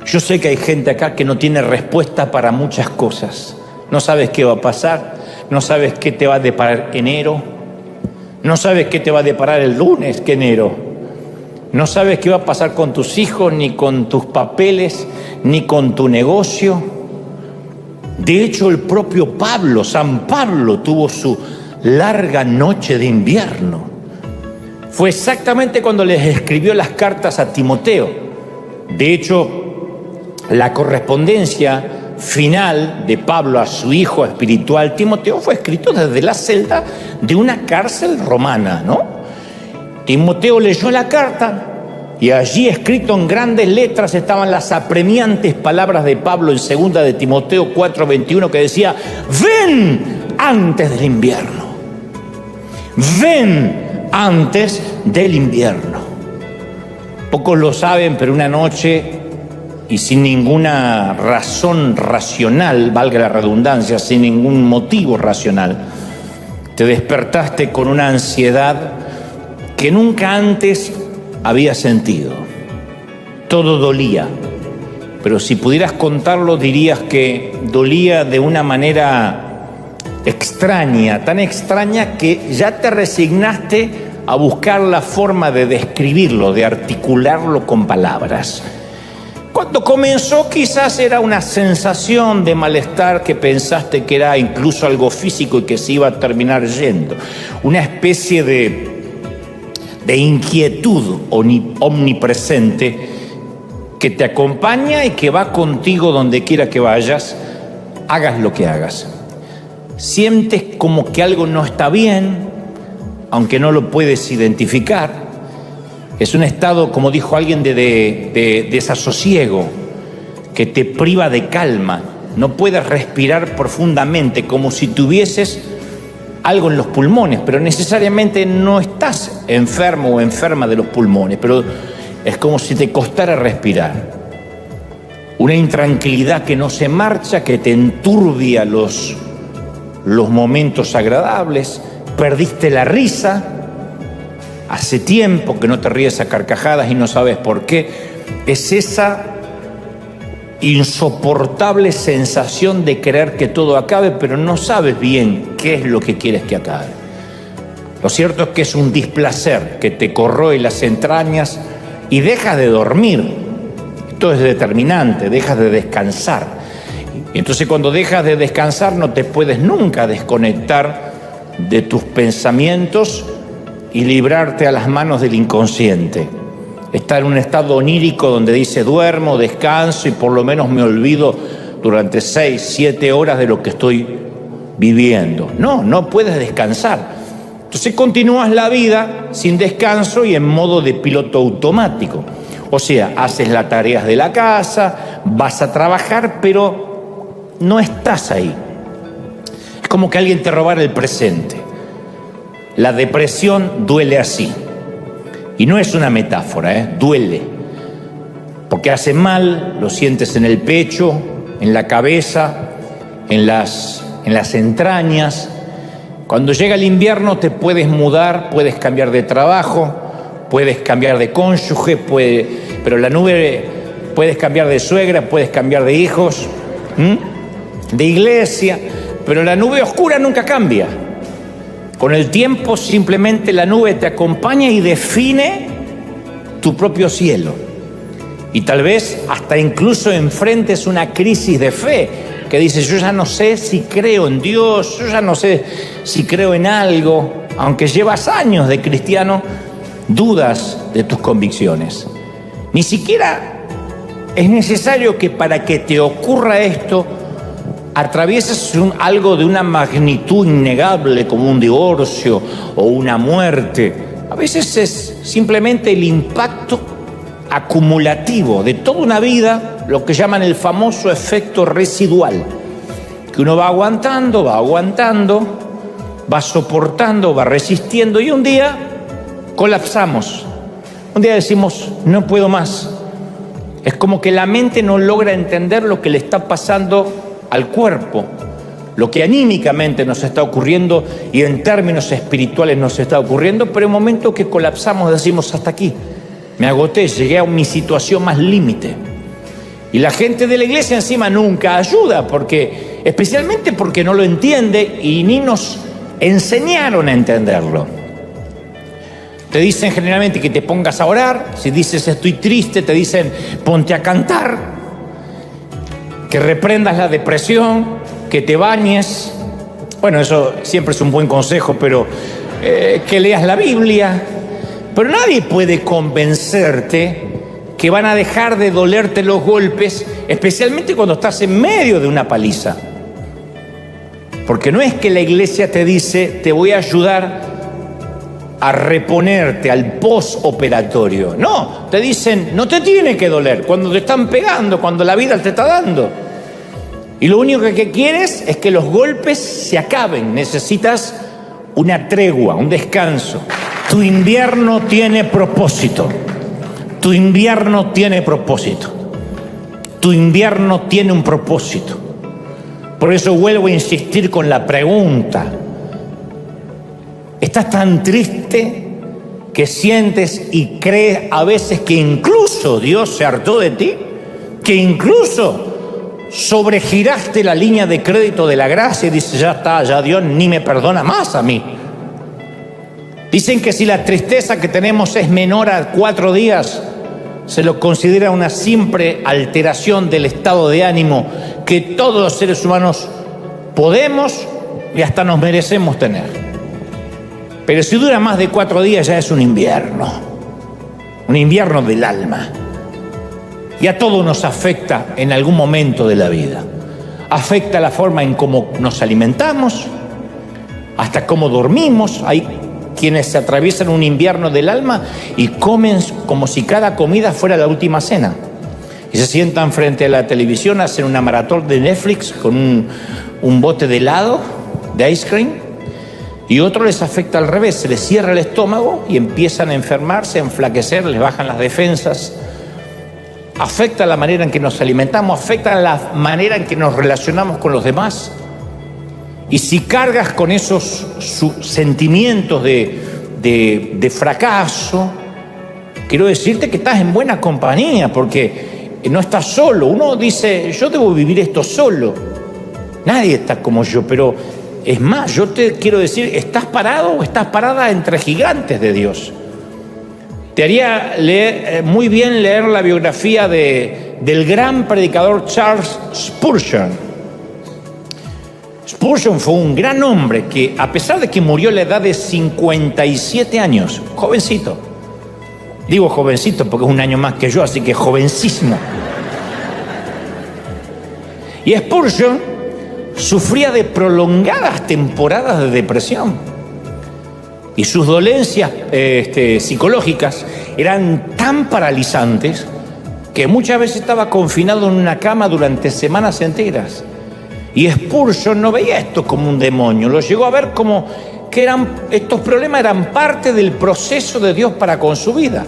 Yo sé que hay gente acá que no tiene respuesta para muchas cosas. No sabes qué va a pasar, no sabes qué te va a deparar enero, no sabes qué te va a deparar el lunes que enero, no sabes qué va a pasar con tus hijos, ni con tus papeles, ni con tu negocio. De hecho, el propio Pablo, San Pablo, tuvo su larga noche de invierno. Fue exactamente cuando les escribió las cartas a Timoteo. De hecho, la correspondencia final de Pablo a su hijo espiritual Timoteo fue escrito desde la celda de una cárcel romana, ¿no? Timoteo leyó la carta y allí, escrito en grandes letras, estaban las apremiantes palabras de Pablo en 2 de Timoteo 4:21, que decía: ven antes del invierno, ven antes del invierno. Pocos lo saben, pero una noche, y sin ninguna razón racional, valga la redundancia, sin ningún motivo racional, te despertaste con una ansiedad que nunca antes había sentido. Todo dolía, pero si pudieras contarlo dirías que dolía de una manera extraña, tan extraña que ya te resignaste a buscar la forma de describirlo, de articularlo con palabras. Cuando comenzó, quizás era una sensación de malestar que pensaste que era incluso algo físico y que se iba a terminar yendo. Una especie de inquietud omnipresente que te acompaña y que va contigo donde quiera que vayas, hagas lo que hagas. Sientes como que algo no está bien, aunque no lo puedes identificar. Es un estado, como dijo alguien, de desasosiego, que te priva de calma. No puedes respirar profundamente, como si tuvieses algo en los pulmones, pero necesariamente no estás enfermo o enferma de los pulmones, pero es como si te costara respirar. Una intranquilidad que no se marcha, que te enturbia los momentos agradables. Perdiste la risa. Hace tiempo que no te ríes a carcajadas y no sabes por qué. Es esa insoportable sensación de querer que todo acabe, pero no sabes bien qué es lo que quieres que acabe. Lo cierto es que es un displacer que te corroe las entrañas y dejas de dormir. Esto es determinante, dejas de descansar. Y entonces, cuando dejas de descansar, no te puedes nunca desconectar de tus pensamientos y librarte a las manos del inconsciente. Está en un estado onírico donde dice: duermo, descanso y por lo menos me olvido durante 6, 7 horas de lo que estoy viviendo. No puedes descansar. Entonces continúas la vida sin descanso y en modo de piloto automático. O sea, haces las tareas de la casa, vas a trabajar, pero no estás ahí. Es como que alguien te robara el presente. La depresión duele así. Y no es una metáfora, duele. Porque hace mal, lo sientes en el pecho, en la cabeza, en las entrañas. Cuando llega el invierno te puedes mudar, puedes cambiar de trabajo, puedes cambiar de cónyuge, pero la nube, puedes cambiar de suegra, puedes cambiar de hijos, de iglesia, pero la nube oscura nunca cambia. Con el tiempo simplemente la nube te acompaña y define tu propio cielo. Y tal vez hasta incluso enfrentes una crisis de fe, que dices: yo ya no sé si creo en Dios, yo ya no sé si creo en algo. Aunque llevas años de cristiano, dudas de tus convicciones. Ni siquiera es necesario que para que te ocurra esto atravieses algo de una magnitud innegable como un divorcio o una muerte. A veces es simplemente el impacto acumulativo de toda una vida, lo que llaman el famoso efecto residual, que uno va aguantando, va soportando, va resistiendo y un día colapsamos. Un día decimos: no puedo más. Es como que la mente no logra entender lo que le está pasando al cuerpo, lo que anímicamente nos está ocurriendo y en términos espirituales nos está ocurriendo, pero en el momento que colapsamos decimos: hasta aquí, me agoté, llegué a mi situación más límite. Y la gente de la iglesia encima nunca ayuda, especialmente porque no lo entiende y ni nos enseñaron a entenderlo. Te dicen generalmente que te pongas a orar. Si dices estoy triste, te dicen ponte a cantar, que reprendas la depresión, que te bañes. Bueno, eso siempre es un buen consejo, pero que leas la Biblia. Pero nadie puede convencerte que van a dejar de dolerte los golpes, especialmente cuando estás en medio de una paliza. Porque no es que la iglesia te dice te voy a ayudar a reponerte al postoperatorio. No, te dicen no te tiene que doler cuando te están pegando, cuando la vida te está dando. Y lo único que quieres es que los golpes se acaben. Necesitas una tregua, un descanso. Tu invierno tiene propósito. Tu invierno tiene propósito. Tu invierno tiene un propósito. Por eso vuelvo a insistir con la pregunta. ¿Estás tan triste que sientes y crees a veces que incluso Dios se hartó de ti? ¿Que incluso sobregiraste la línea de crédito de la gracia y dices ya está, ya Dios ni me perdona más a mí? Dicen que si la tristeza que tenemos es menor a 4 días, se lo considera una simple alteración del estado de ánimo que todos los seres humanos podemos y hasta nos merecemos tener. Pero si dura más de 4 días ya es un invierno del alma. Y a todos nos afecta en algún momento de la vida. Afecta la forma en cómo nos alimentamos, hasta cómo dormimos. Hay quienes se atraviesan un invierno del alma y comen como si cada comida fuera la última cena. Y se sientan frente a la televisión, hacen una maratón de Netflix con un bote de helado, de ice cream. Y otro les afecta al revés, se les cierra el estómago y empiezan a enfermarse, a enflaquecer, les bajan las defensas. Afecta la manera en que nos alimentamos, afecta la manera en que nos relacionamos con los demás. Y si cargas con esos sentimientos de fracaso, quiero decirte que estás en buena compañía, porque no estás solo. Uno dice, yo debo vivir esto solo. Nadie está como yo, pero es más, yo te quiero decir, estás parado o estás parada entre gigantes de Dios. Te haría muy bien leer la biografía del gran predicador Charles Spurgeon. Spurgeon fue un gran hombre que, a pesar de que murió a la edad de 57 años, jovencito, digo jovencito porque es un año más que yo, así que jovencísimo. Y Spurgeon sufría de prolongadas temporadas de depresión. Y sus dolencias psicológicas eran tan paralizantes que muchas veces estaba confinado en una cama durante semanas enteras. Y Spurgeon no veía esto como un demonio, lo llegó a ver como que estos problemas eran parte del proceso de Dios para con su vida.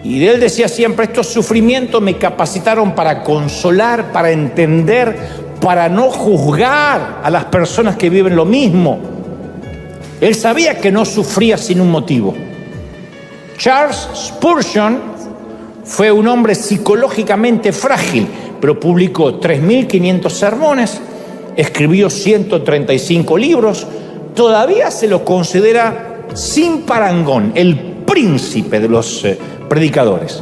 Y él decía siempre, estos sufrimientos me capacitaron para consolar, para entender, para no juzgar a las personas que viven lo mismo. Él sabía que no sufría sin un motivo. Charles Spurgeon fue un hombre psicológicamente frágil, pero publicó 3.500 sermones, escribió 135 libros, todavía se lo considera sin parangón el príncipe de los predicadores.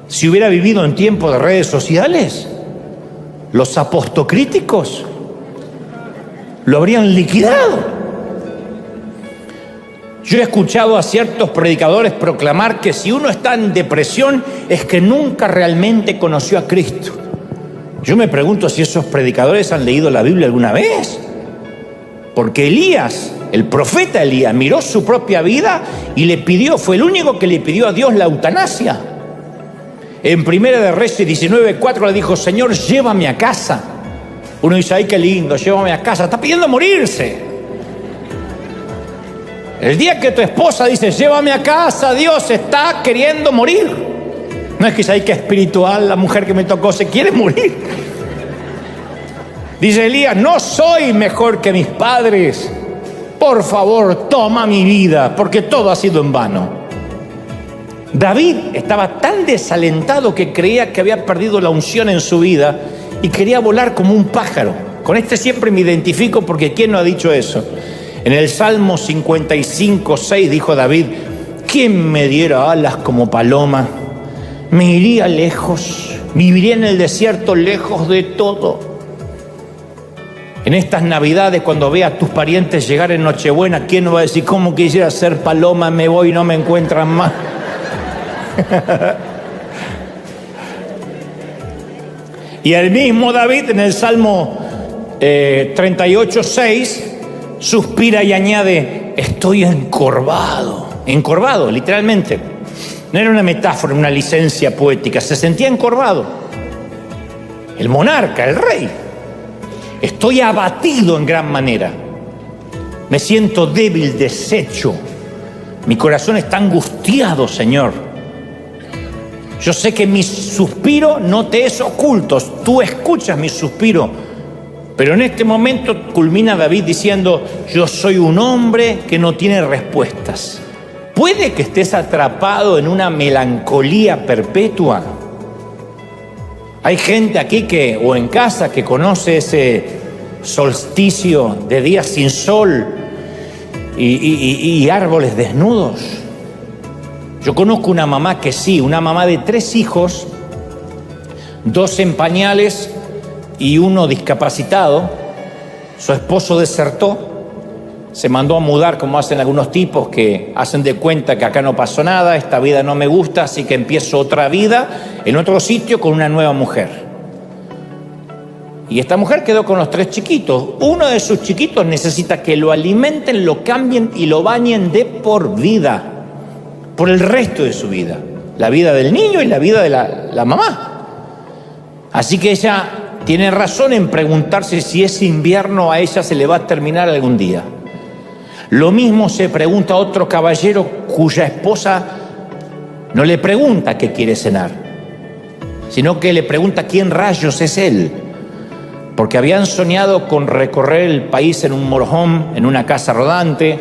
Si hubiera vivido en tiempos de redes sociales, los apostocríticos lo habrían liquidado. Yo he escuchado a ciertos predicadores proclamar que si uno está en depresión es que nunca realmente conoció a Cristo. Yo me pregunto si esos predicadores han leído la Biblia alguna vez. Porque Elías, el profeta Elías, miró su propia vida y fue el único que le pidió a Dios la eutanasia. En Primera de Reyes 19:4 le dijo, Señor, llévame a casa. Uno dice, ay, qué lindo, llévame a casa. Está pidiendo morirse. El día que tu esposa dice, llévame a casa, Dios está queriendo morir. No es que sea que espiritual, la mujer que me tocó se quiere morir. Dice Elías, no soy mejor que mis padres. Por favor, toma mi vida, porque todo ha sido en vano. David estaba tan desalentado que creía que había perdido la unción en su vida y quería volar como un pájaro. Con este siempre me identifico porque ¿quién no ha dicho eso? En el Salmo 55:6 dijo David: ¿quién me diera alas como paloma? Me iría lejos, viviría en el desierto lejos de todo. En estas Navidades, cuando vea a tus parientes llegar en Nochebuena, ¿quién no va a decir: cómo quisiera ser paloma, me voy y no me encuentran más? Y el mismo David en el Salmo 38:6 suspira y añade: estoy encorvado. Encorvado, literalmente. No era una metáfora, una licencia poética. Se sentía encorvado. El monarca, el rey. Estoy abatido en gran manera. Me siento débil, deshecho. Mi corazón está angustiado, Señor. Yo sé que mi suspiro no te es oculto. Tú escuchas mi suspiro. Pero en este momento culmina David diciendo: yo soy un hombre que no tiene respuestas. ¿Puede que estés atrapado en una melancolía perpetua? Hay gente aquí o en casa que conoce ese solsticio de días sin sol y árboles desnudos. Yo conozco una mamá que sí, una mamá de 3 hijos, 2 en pañales y 1 discapacitado. Su esposo desertó, se mandó a mudar, como hacen algunos tipos que hacen de cuenta que acá no pasó nada, esta vida no me gusta, así que empiezo otra vida en otro sitio con una nueva mujer. Y esta mujer quedó con los 3 chiquitos. Uno de sus chiquitos necesita que lo alimenten, lo cambien y lo bañen de por vida, por el resto de su vida. La vida del niño y la vida de la mamá. Así que ella tiene razón en preguntarse si ese invierno a ella se le va a terminar algún día. Lo mismo se pregunta otro caballero cuya esposa no le pregunta qué quiere cenar, sino que le pregunta quién rayos es él, porque habían soñado con recorrer el país en un motorhome, en una casa rodante,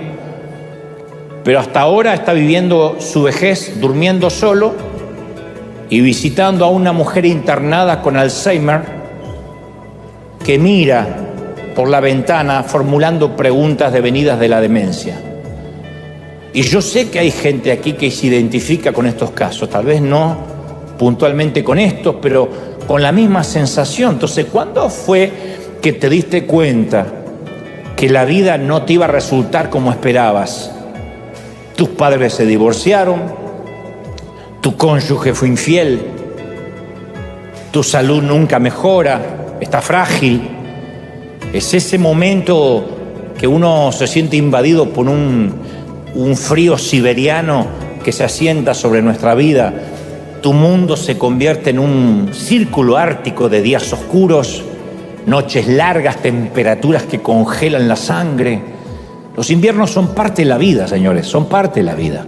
pero hasta ahora está viviendo su vejez durmiendo solo y visitando a una mujer internada con Alzheimer que mira por la ventana formulando preguntas devenidas de la demencia. Y yo sé que hay gente aquí que se identifica con estos casos, tal vez no puntualmente con estos, pero con la misma sensación. Entonces, ¿cuándo fue que te diste cuenta que la vida no te iba a resultar como esperabas? Tus padres se divorciaron, tu cónyuge fue infiel, tu salud nunca mejora, está frágil. Es ese momento que uno se siente invadido por un frío siberiano que se asienta sobre nuestra vida. Tu mundo se convierte en un círculo ártico de días oscuros, noches largas, temperaturas que congelan la sangre. Los inviernos son parte de la vida, señores, son parte de la vida.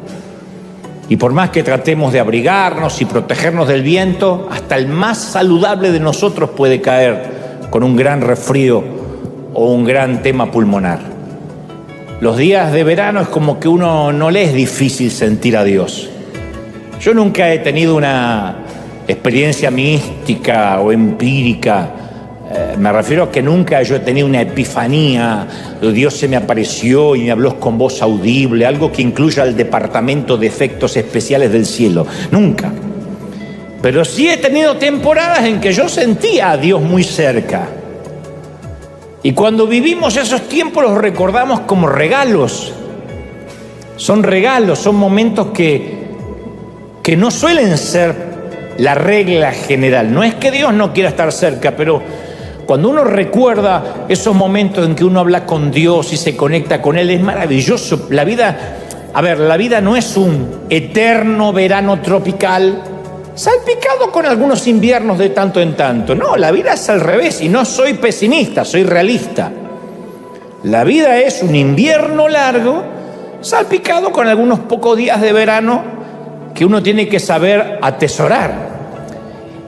Y por más que tratemos de abrigarnos y protegernos del viento, hasta el más saludable de nosotros puede caer con un gran resfrío o un gran tema pulmonar. Los días de verano es como que uno no le es difícil sentir a Dios. Yo nunca he tenido una experiencia mística o empírica. Me refiero a que nunca yo he tenido una epifanía, Dios se me apareció y me habló con voz audible, algo que incluya el departamento de efectos especiales del cielo. Nunca. Pero sí he tenido temporadas en que yo sentía a Dios muy cerca. Y cuando vivimos esos tiempos los recordamos como regalos. Son regalos, son momentos que no suelen ser la regla general. No es que Dios no quiera estar cerca, pero cuando uno recuerda esos momentos en que uno habla con Dios y se conecta con Él, es maravilloso. La vida no es un eterno verano tropical, salpicado con algunos inviernos de tanto en tanto. No, la vida es al revés, y no soy pesimista, soy realista. La vida es un invierno largo, salpicado con algunos pocos días de verano que uno tiene que saber atesorar.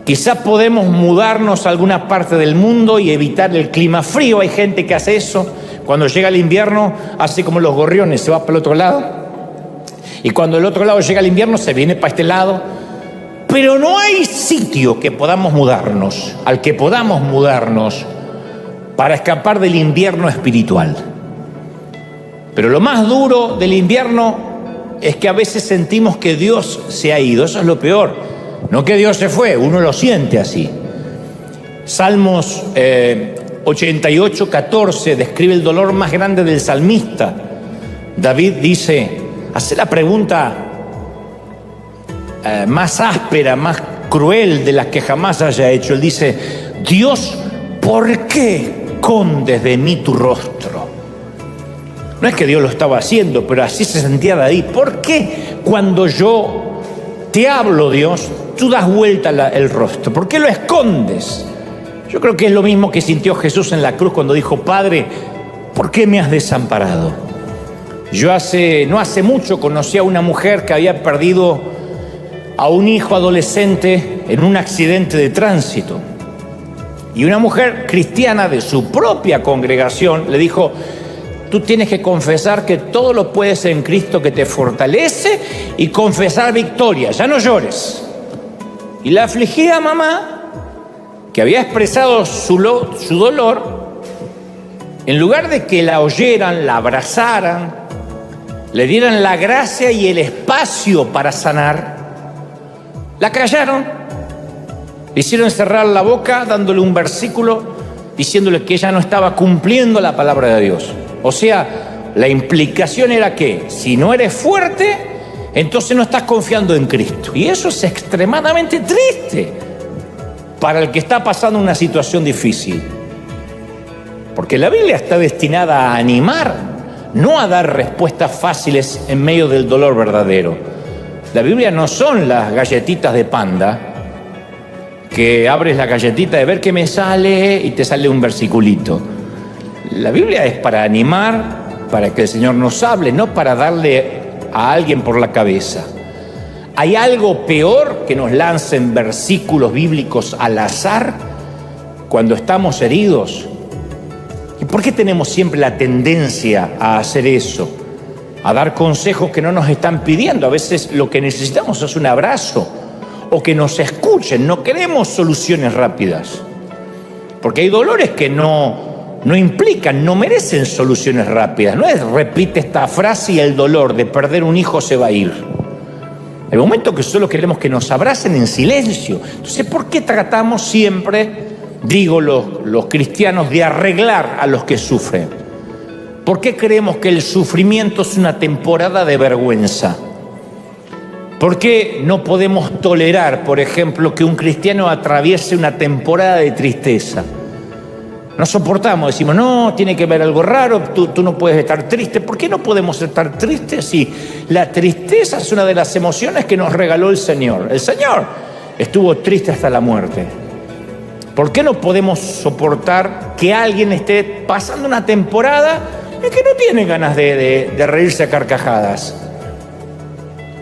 Quizás podemos mudarnos a alguna parte del mundo y evitar el clima frío. Hay gente que hace eso. Cuando llega el invierno, hace como los gorriones, se va para el otro lado. Y cuando del otro lado llega el invierno, se viene para este lado. Pero no hay sitio que podamos mudarnos, al que podamos mudarnos para escapar del invierno espiritual. Pero lo más duro del invierno es que a veces sentimos que Dios se ha ido. Eso es lo peor. No que Dios se fue, uno lo siente así. Salmos 88:14 describe el dolor más grande del salmista. David dice, hace la pregunta más áspera, más cruel de las que jamás haya hecho. Él dice, Dios, ¿por qué escondes de mí tu rostro? No es que Dios lo estaba haciendo, pero así se sentía David. ¿Por qué cuando yo te hablo, Dios, tú das vuelta el rostro? ¿Por qué lo escondes? Yo creo que es lo mismo que sintió Jesús en la cruz cuando dijo, Padre, ¿por qué me has desamparado? Yo no hace mucho conocí a una mujer que había perdido a un hijo adolescente en un accidente de tránsito. Y una mujer cristiana de su propia congregación le dijo, tú tienes que confesar que todo lo puedes en Cristo que te fortalece y confesar victoria, ya no llores. Y la afligida mamá, que había expresado su dolor, en lugar de que la oyeran, la abrazaran, le dieran la gracia y el espacio para sanar, la callaron, le hicieron cerrar la boca dándole un versículo diciéndole que ella no estaba cumpliendo la palabra de Dios. O sea, la implicación era que si no eres fuerte, entonces no estás confiando en Cristo. Y eso es extremadamente triste para el que está pasando una situación difícil. Porque la Biblia está destinada a animar, no a dar respuestas fáciles en medio del dolor verdadero. La Biblia no son las galletitas de Panda, que abres la galletita de ver qué me sale y te sale un versiculito. La Biblia es para animar, para que el Señor nos hable, no para darle a alguien por la cabeza. ¿Hay algo peor que nos lancen versículos bíblicos al azar cuando estamos heridos? ¿Y por qué tenemos siempre la tendencia a hacer eso? A dar consejos que no nos están pidiendo. A veces lo que necesitamos es un abrazo o que nos escuchen. No queremos soluciones rápidas. Porque hay dolores que no implican, no merecen soluciones rápidas. No es repite esta frase y el dolor de perder un hijo se va a ir. Hay momentos que solo queremos que nos abracen en silencio. Entonces, ¿por qué tratamos siempre, digo los cristianos, de arreglar a los que sufren? ¿Por qué creemos que el sufrimiento es una temporada de vergüenza? ¿Por qué no podemos tolerar, por ejemplo, que un cristiano atraviese una temporada de tristeza? No soportamos, decimos, no, tiene que haber algo raro, tú no puedes estar triste. ¿Por qué no podemos estar tristes si la tristeza es una de las emociones que nos regaló el Señor? El Señor estuvo triste hasta la muerte. ¿Por qué no podemos soportar que alguien esté pasando una temporada en que no tiene ganas de reírse a carcajadas?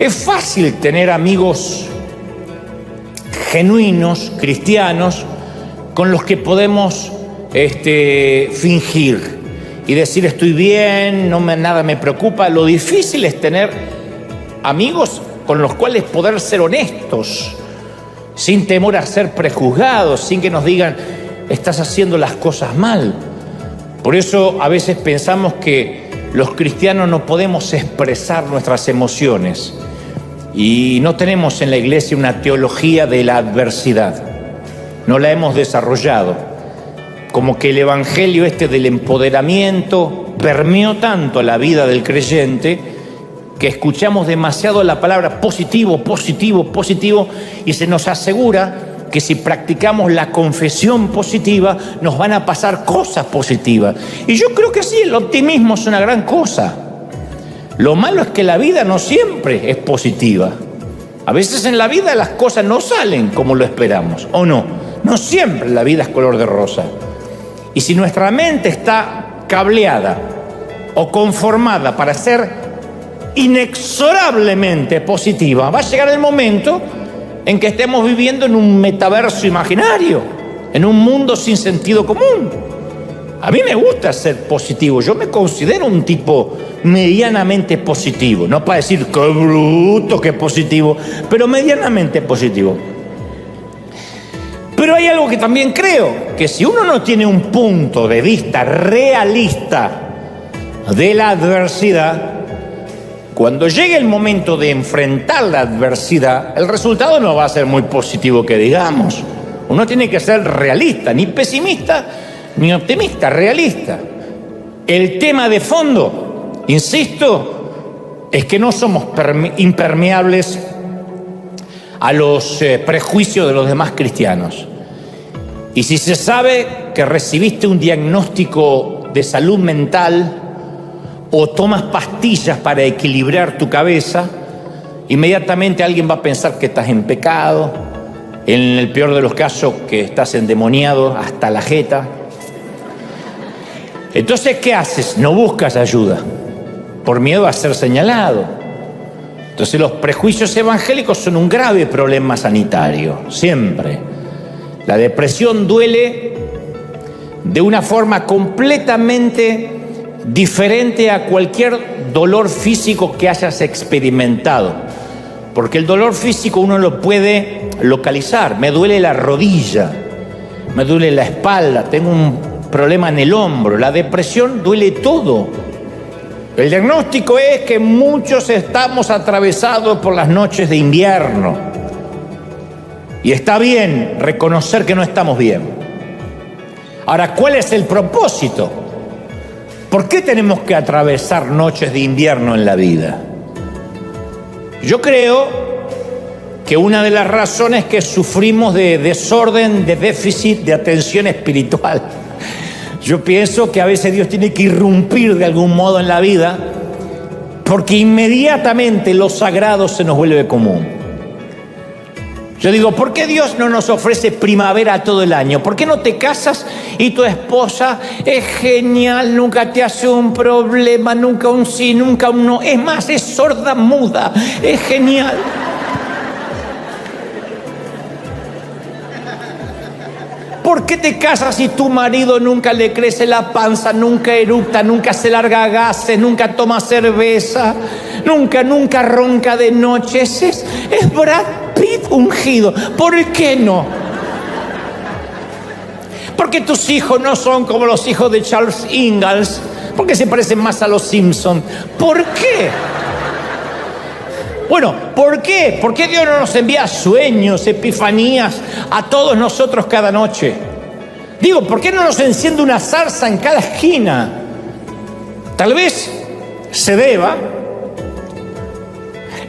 Es fácil tener amigos genuinos, cristianos, con los que podemos fingir y decir estoy bien, nada me preocupa. Lo difícil es tener amigos con los cuales poder ser honestos, sin temor a ser prejuzgados, sin que nos digan estás haciendo las cosas mal. Por eso a veces pensamos que los cristianos no podemos expresar nuestras emociones y no tenemos en la iglesia una teología de la adversidad, no la hemos desarrollado. Como que el evangelio del empoderamiento permeó tanto la vida del creyente que escuchamos demasiado la palabra positivo, positivo, positivo, y se nos asegura que si practicamos la confesión positiva nos van a pasar cosas positivas. Y yo creo que sí, el optimismo es una gran cosa. Lo malo es que la vida no siempre es positiva. A veces en la vida las cosas no salen como lo esperamos, ¿o no? No siempre la vida es color de rosa. Y si nuestra mente está cableada o conformada para ser inexorablemente positiva, va a llegar el momento en que estemos viviendo en un metaverso imaginario, en un mundo sin sentido común. A mí me gusta ser positivo. Yo me considero un tipo medianamente positivo. No para decir qué bruto, qué positivo, pero medianamente positivo. Pero hay algo que también creo, que si uno no tiene un punto de vista realista de la adversidad, cuando llegue el momento de enfrentar la adversidad, el resultado no va a ser muy positivo que digamos. Uno tiene que ser realista, ni pesimista ni optimista, realista. El tema de fondo, insisto, es que no somos impermeables a los prejuicios de los demás cristianos. Y si se sabe que recibiste un diagnóstico de salud mental o tomas pastillas para equilibrar tu cabeza, inmediatamente alguien va a pensar que estás en pecado, en el peor de los casos que estás endemoniado hasta la jeta. Entonces, ¿qué haces? No buscas ayuda por miedo a ser señalado. Entonces los prejuicios evangélicos son un grave problema sanitario, siempre. La depresión duele de una forma completamente diferente a cualquier dolor físico que hayas experimentado. Porque el dolor físico uno lo puede localizar. Me duele la rodilla, me duele la espalda, tengo un problema en el hombro. La depresión duele todo. El diagnóstico es que muchos estamos atravesados por las noches de invierno. Y está bien reconocer que no estamos bien. Ahora, ¿cuál es el propósito? ¿Por qué tenemos que atravesar noches de invierno en la vida? Yo creo que una de las razones es que sufrimos de desorden, de déficit de atención espiritual. Yo pienso que a veces Dios tiene que irrumpir de algún modo en la vida, porque inmediatamente lo sagrado se nos vuelve común. Yo digo, ¿por qué Dios no nos ofrece primavera todo el año? ¿Por qué no te casas y tu esposa es genial, nunca te hace un problema, nunca un sí, nunca un no? Es más, es sorda muda, es genial. ¿Por qué te casas y tu marido nunca le crece la panza, nunca eructa, nunca se larga gases, nunca toma cerveza, nunca ronca de noche? Es Brad Pitt ungido. ¿Por qué no? Porque tus hijos no son como los hijos de Charles Ingalls, porque se parecen más a los Simpsons. ¿Por qué? Bueno, ¿por qué? ¿Por qué Dios no nos envía sueños, epifanías a todos nosotros cada noche? Digo, ¿por qué no nos enciende una zarza en cada esquina? Tal vez se deba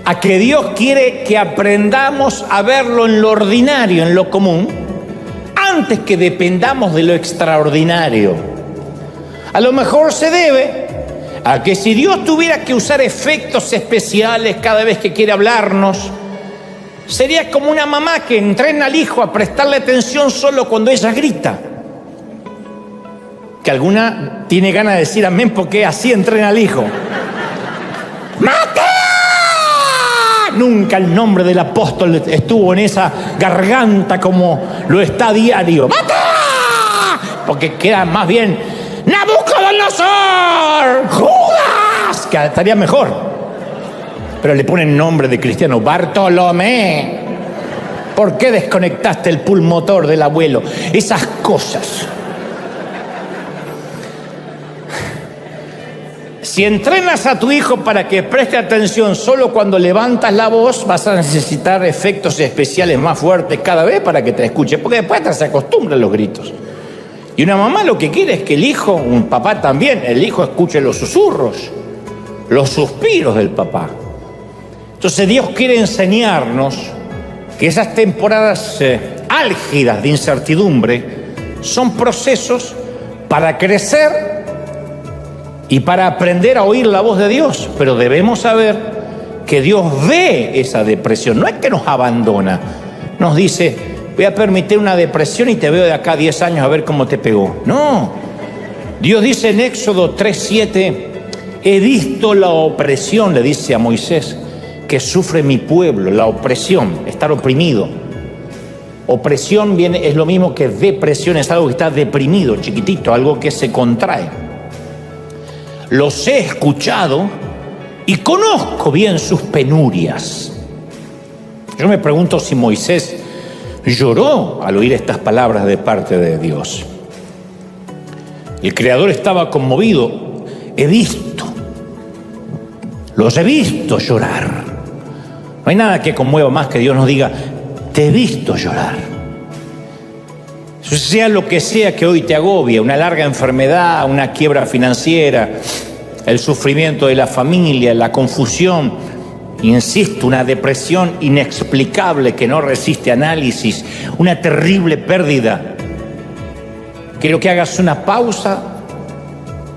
a que Dios quiere que aprendamos a verlo en lo ordinario, en lo común, antes que dependamos de lo extraordinario. A lo mejor se debe a que si Dios tuviera que usar efectos especiales cada vez que quiere hablarnos, sería como una mamá que entrena al hijo a prestarle atención solo cuando ella grita. Que alguna tiene ganas de decir amén porque así entrena al hijo. ¡Mateo! Nunca el nombre del apóstol estuvo en esa garganta como lo está a diario. ¡Mateo! Porque queda más bien ¡Nabucodonosor! ¡Judas! Que estaría mejor. Pero le ponen nombre de cristiano. ¡Bartolomé! ¿Por qué desconectaste el pulmotor del abuelo? Esas cosas. Si entrenas a tu hijo para que preste atención solo cuando levantas la voz, vas a necesitar efectos especiales más fuertes cada vez para que te escuche, porque después hasta se acostumbra a los gritos. Y una mamá lo que quiere es que el hijo, un papá también, el hijo escuche los susurros, los suspiros del papá. Entonces Dios quiere enseñarnos que esas temporadas álgidas de incertidumbre son procesos para crecer y para aprender a oír la voz de Dios. Pero debemos saber que Dios ve esa depresión, no es que nos abandona, nos dice: voy a permitir una depresión y te veo de acá a 10 años a ver cómo te pegó. No. Dios dice en Éxodo 3:7, he visto la opresión, le dice a Moisés, que sufre mi pueblo, la opresión, estar oprimido. Opresión es lo mismo que depresión, es algo que está deprimido, chiquitito, algo que se contrae. Los he escuchado y conozco bien sus penurias. Yo me pregunto si Moisés lloró al oír estas palabras de parte de Dios. El Creador estaba conmovido. Los he visto llorar. No hay nada que conmueva más que Dios nos diga: te he visto llorar. Sea lo que sea que hoy te agobie, una larga enfermedad, una quiebra financiera, el sufrimiento de la familia, la confusión, insisto, una depresión inexplicable que no resiste análisis, una terrible pérdida. Quiero que hagas una pausa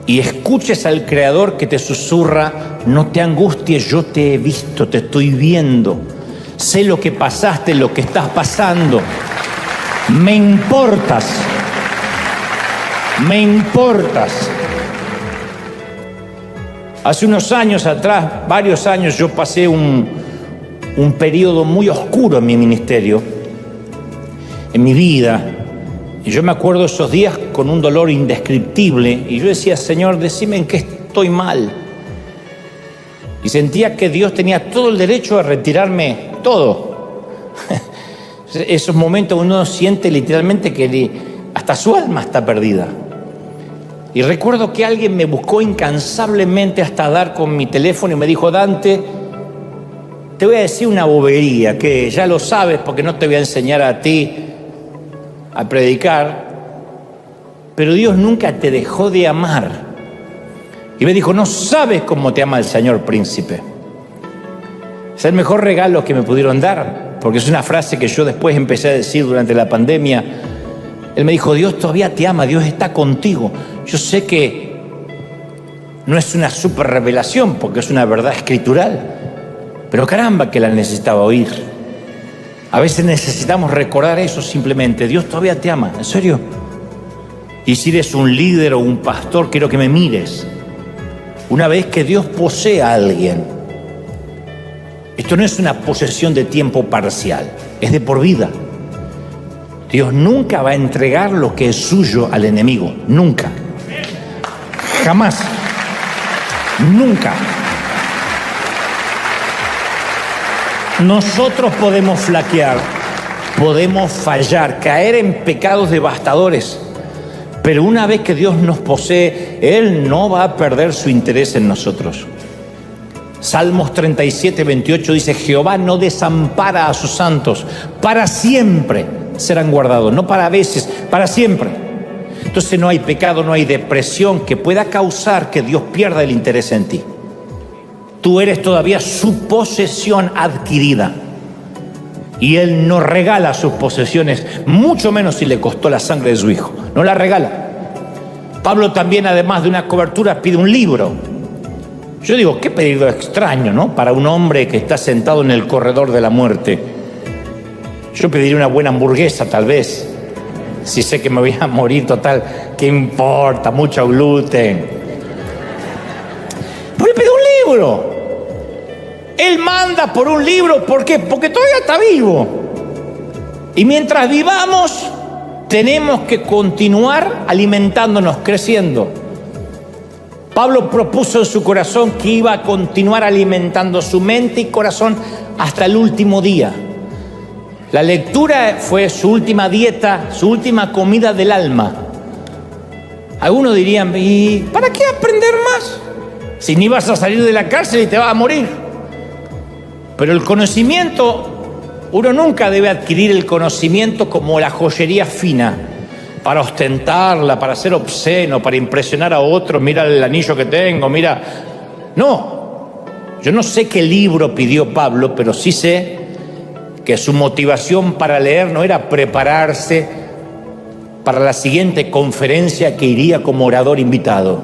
y escuches al Creador que te susurra: no te angusties, yo te he visto, te estoy viendo. Sé lo que pasaste, lo que estás pasando. Me importas. Me importas. Hace unos años atrás, varios años, yo pasé un periodo muy oscuro en mi ministerio, en mi vida. Y yo me acuerdo esos días con un dolor indescriptible. Y yo decía: Señor, decime en qué estoy mal. Y sentía que Dios tenía todo el derecho a retirarme todo. Esos momentos uno siente literalmente que hasta su alma está perdida. Y recuerdo que alguien me buscó incansablemente hasta dar con mi teléfono y me dijo: Dante, te voy a decir una bobería que ya lo sabes porque no te voy a enseñar a ti a predicar, pero Dios nunca te dejó de amar. Y me dijo: no sabes cómo te ama el Señor, príncipe. Es el mejor regalo que me pudieron dar, porque es una frase que yo después empecé a decir durante la pandemia. Él me dijo: Dios todavía te ama, Dios está contigo. Yo sé que no es una super revelación porque es una verdad escritural, pero caramba que la necesitaba oír. A veces necesitamos recordar eso simplemente: Dios todavía te ama, ¿en serio? Y si eres un líder o un pastor, quiero que me mires. Una vez que Dios posee a alguien, esto no es una posesión de tiempo parcial, es de por vida. Dios nunca va a entregar lo que es suyo al enemigo, nunca. Jamás. Nunca. Nosotros podemos flaquear, podemos fallar, caer en pecados devastadores, pero una vez que Dios nos posee, Él no va a perder su interés en nosotros. Salmos 37, 28 dice: Jehová no desampara a sus santos, para siempre serán guardados, no para veces, para siempre. Entonces no hay pecado, no hay depresión que pueda causar que Dios pierda el interés en ti. Tú eres todavía su posesión adquirida. Y Él no regala sus posesiones, mucho menos si le costó la sangre de su Hijo. No la regala. Pablo también, además de una cobertura, pide un libro. Yo digo, qué pedido extraño, ¿no? Para un hombre que está sentado en el corredor de la muerte. Yo pediría una buena hamburguesa, tal vez. Si sé que me voy a morir, total, ¿qué importa? Mucho gluten. Pero le pide un libro. Él manda por un libro, ¿por qué? Porque todavía está vivo. Y mientras vivamos, tenemos que continuar alimentándonos, creciendo. Pablo propuso en su corazón que iba a continuar alimentando su mente y corazón hasta el último día. La lectura fue su última dieta, su última comida del alma. Algunos dirían: ¿y para qué aprender más? Si ni vas a salir de la cárcel y te vas a morir. Pero el conocimiento, uno nunca debe adquirir el conocimiento como la joyería fina, para ostentarla, para ser obsceno, para impresionar a otros. Mira el anillo que tengo, mira. No, yo no sé qué libro pidió Pablo, pero sí sé que su motivación para leer no era prepararse para la siguiente conferencia que iría como orador invitado,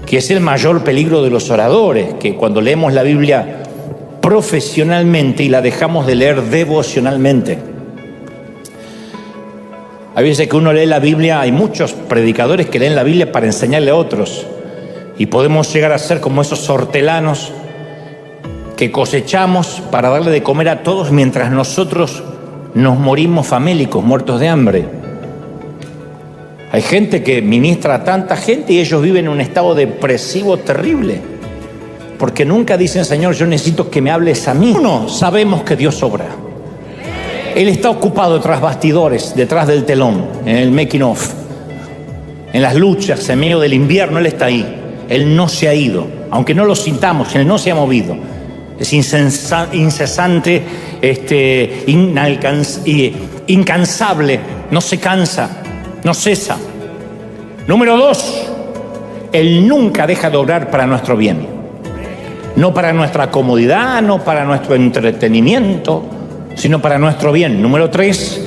que es el mayor peligro de los oradores, que cuando leemos la Biblia profesionalmente y la dejamos de leer devocionalmente. Hay veces que uno lee la Biblia, hay muchos predicadores que leen la Biblia para enseñarle a otros, y podemos llegar a ser como esos hortelanos que cosechamos para darle de comer a todos mientras nosotros nos morimos famélicos, muertos de hambre. Hay gente que ministra a tanta gente y ellos viven en un estado depresivo terrible, porque nunca dicen: Señor, yo necesito que me hables a mí. No, sabemos que Dios obra. Él está ocupado tras bastidores, detrás del telón, en el making of, en las luchas, en medio del invierno. Él está ahí. Él no se ha ido, aunque no lo sintamos. Él no se ha movido. Es incesante, incansable, no se cansa, no cesa. Número 2, Él nunca deja de obrar para nuestro bien. No para nuestra comodidad, no para nuestro entretenimiento, sino para nuestro bien. Número 3,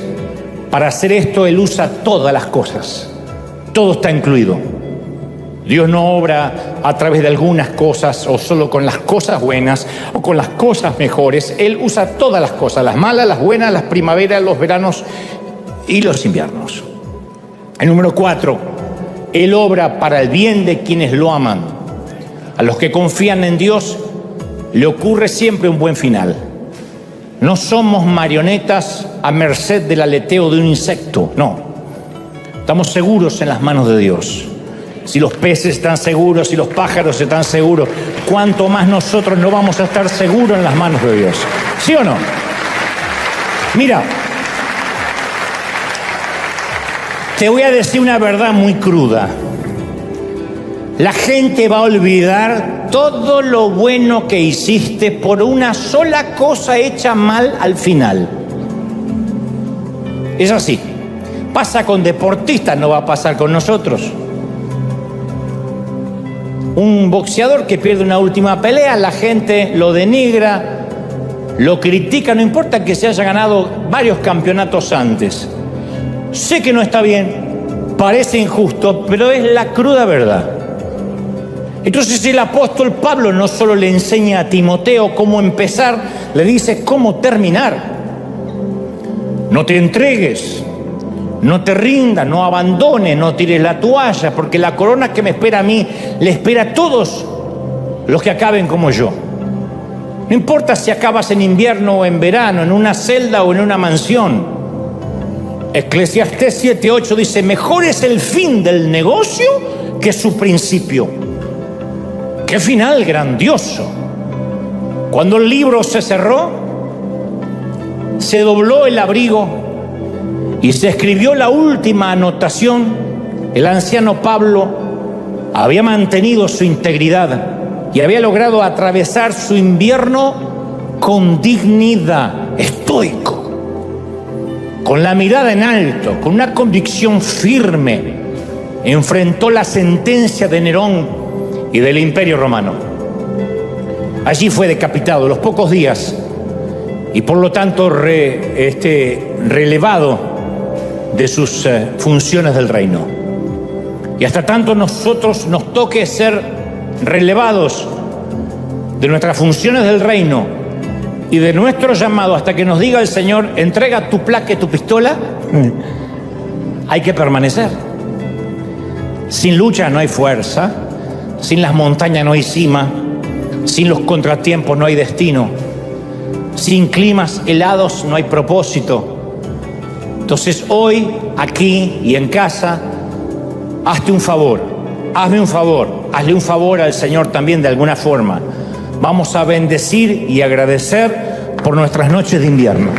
para hacer esto Él usa todas las cosas. Todo está incluido. Dios no obra a través de algunas cosas o solo con las cosas buenas o con las cosas mejores. Él usa todas las cosas, las malas, las buenas, las primaveras, los veranos y los inviernos. El número 4, Él obra para el bien de quienes lo aman. A los que confían en Dios le ocurre siempre un buen final. No somos marionetas a merced del aleteo de un insecto, no. Estamos seguros en las manos de Dios. Si los peces están seguros, si los pájaros están seguros, ¿cuánto más nosotros no vamos a estar seguros en las manos de Dios? ¿Sí o no? Mira, te voy a decir una verdad muy cruda. La gente va a olvidar todo lo bueno que hiciste por una sola cosa hecha mal al final. Es así. Pasa con deportistas, no va a pasar con nosotros. Un boxeador que pierde una última pelea, la gente lo denigra, lo critica, no importa que se haya ganado varios campeonatos antes. Sé que no está bien, parece injusto, pero es la cruda verdad. Entonces el apóstol Pablo no solo le enseña a Timoteo cómo empezar, le dice cómo terminar. No te entregues, no te rindas, no abandones, no tires la toalla, porque la corona que me espera a mí, le espera a todos los que acaben como yo. No importa si acabas en invierno o en verano, en una celda o en una mansión. Eclesiastés 7:8 dice: mejor es el fin del negocio que su principio. ¡Qué final grandioso! Cuando el libro se cerró, se dobló el abrigo y se escribió la última anotación. El anciano Pablo había mantenido su integridad y había logrado atravesar su invierno con dignidad, estoico, con la mirada en alto, con una convicción firme. Enfrentó la sentencia de Nerón y del Imperio Romano. Allí fue decapitado a los pocos días y por lo tanto relevado de sus funciones del reino. Y hasta tanto nosotros nos toque ser relevados de nuestras funciones del reino y de nuestro llamado, hasta que nos diga el Señor: entrega tu placa y tu pistola, hay que permanecer. Sin lucha no hay fuerza, sin las montañas no hay cima, sin los contratiempos no hay destino, sin climas helados no hay propósito. Entonces hoy, aquí y en casa, hazme un favor, hazle un favor al Señor también de alguna forma. Vamos a bendecir y agradecer por nuestras noches de invierno.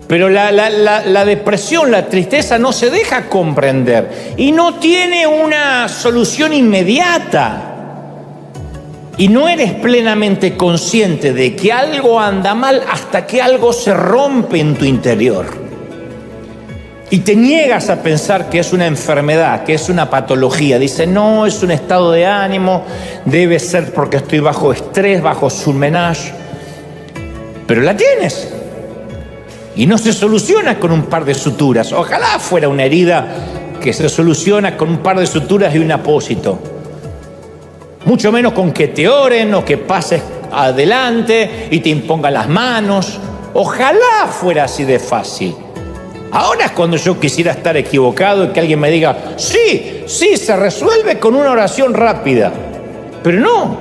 Pero la depresión, la tristeza no se deja comprender y no tiene una solución inmediata. Y no eres plenamente consciente de que algo anda mal hasta que algo se rompe en tu interior. Y te niegas a pensar que es una enfermedad, que es una patología. Dices: no, es un estado de ánimo, debe ser porque estoy bajo estrés, bajo surmenage. Pero la tienes. Y no se soluciona con un par de suturas. Ojalá fuera una herida que se soluciona con un par de suturas y un apósito. Mucho menos con que te oren o que pases adelante y te impongan las manos. Ojalá fuera así de fácil. Ahora es cuando yo quisiera estar equivocado y que alguien me diga: sí, se resuelve con una oración rápida. Pero no.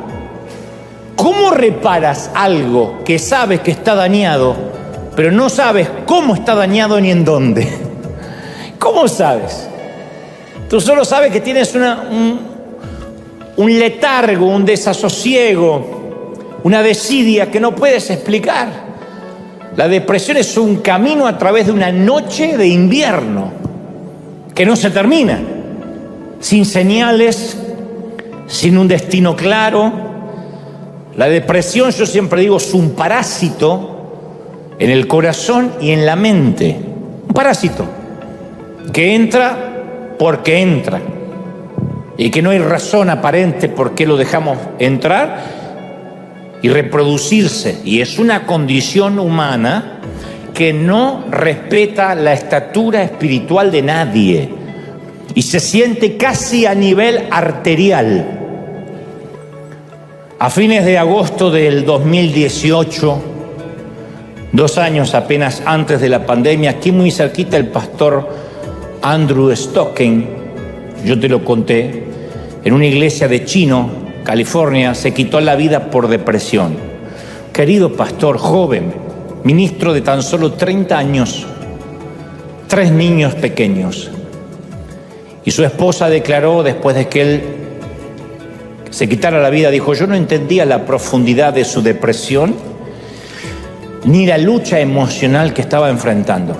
¿Cómo reparas algo que sabes que está dañado, pero no sabes cómo está dañado ni en dónde? ¿Cómo sabes? Tú solo sabes que tienes un letargo, un desasosiego, una desidia que no puedes explicar. La depresión es un camino a través de una noche de invierno que no se termina, sin señales, sin un destino claro. La depresión, yo siempre digo, es un parásito en el corazón y en la mente. Un parásito que entra porque entra y que no hay razón aparente por qué lo dejamos entrar y reproducirse. Y es una condición humana que no respeta la estatura espiritual de nadie y se siente casi a nivel arterial. A fines de agosto del 2018, 2 años apenas antes de la pandemia, aquí muy cerquita el pastor Andrew Stocken, yo te lo conté, en una iglesia de Chino, California, se quitó la vida por depresión. Querido pastor, joven, ministro de tan solo 30 años, 3 niños pequeños. Y su esposa declaró, después de que él se quitara la vida, dijo: yo no entendía la profundidad de su depresión ni la lucha emocional que estaba enfrentando.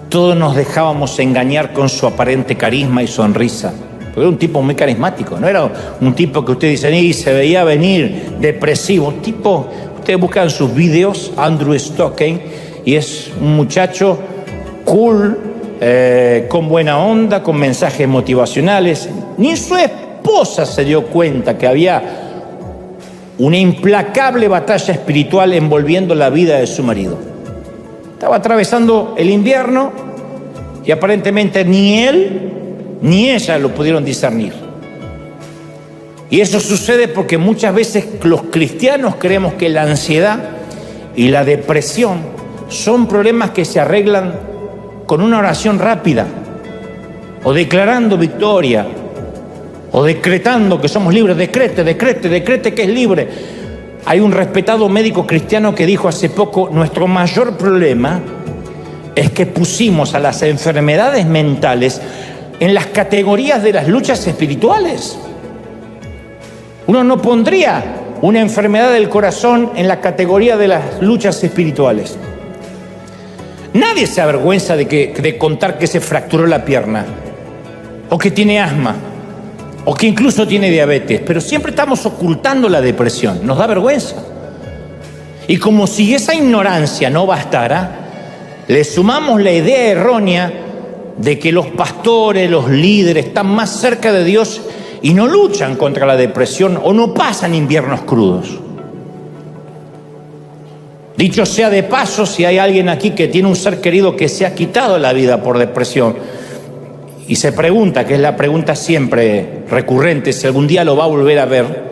Todos nos dejábamos engañar con su aparente carisma y sonrisa. Porque era un tipo muy carismático, no era un tipo que usted dice, y se veía venir depresivo. Un tipo, ustedes buscan sus videos, Andrew Stocken, y es un muchacho cool, con buena onda, con mensajes motivacionales. Ni su esposa se dio cuenta que había una implacable batalla espiritual envolviendo la vida de su marido. Estaba atravesando el invierno y aparentemente ni él ni ella lo pudieron discernir. Y eso sucede porque muchas veces los cristianos creemos que la ansiedad y la depresión son problemas que se arreglan con una oración rápida, o declarando victoria, o decretando que somos libres. Decrete que es libre. Hay un respetado médico cristiano que dijo hace poco: nuestro mayor problema es que pusimos a las enfermedades mentales en las categorías de las luchas espirituales. Uno no pondría una enfermedad del corazón en la categoría de las luchas espirituales. Nadie se avergüenza de contar que se fracturó la pierna, o que tiene asma, o que incluso tiene diabetes, pero siempre estamos ocultando la depresión. Nos da vergüenza. Y como si esa ignorancia no bastara, le sumamos la idea errónea de que los pastores, los líderes están más cerca de Dios y no luchan contra la depresión o no pasan inviernos crudos. Dicho sea de paso, si hay alguien aquí que tiene un ser querido que se ha quitado la vida por depresión y se pregunta, que es la pregunta siempre recurrente, si algún día lo va a volver a ver,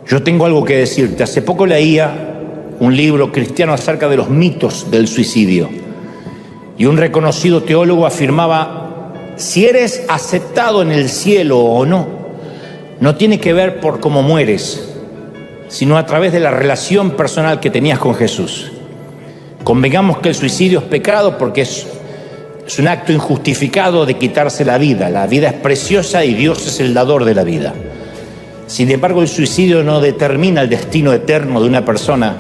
yo tengo algo que decirte. Hace poco leía un libro cristiano acerca de los mitos del suicidio y un reconocido teólogo afirmaba: si eres aceptado en el cielo o no, no tiene que ver por cómo mueres, sino a través de la relación personal que tenías con Jesús. Convengamos que el suicidio es pecado porque es un acto injustificado de quitarse la vida. La vida es preciosa y Dios es el dador de la vida. Sin embargo, el suicidio no determina el destino eterno de una persona,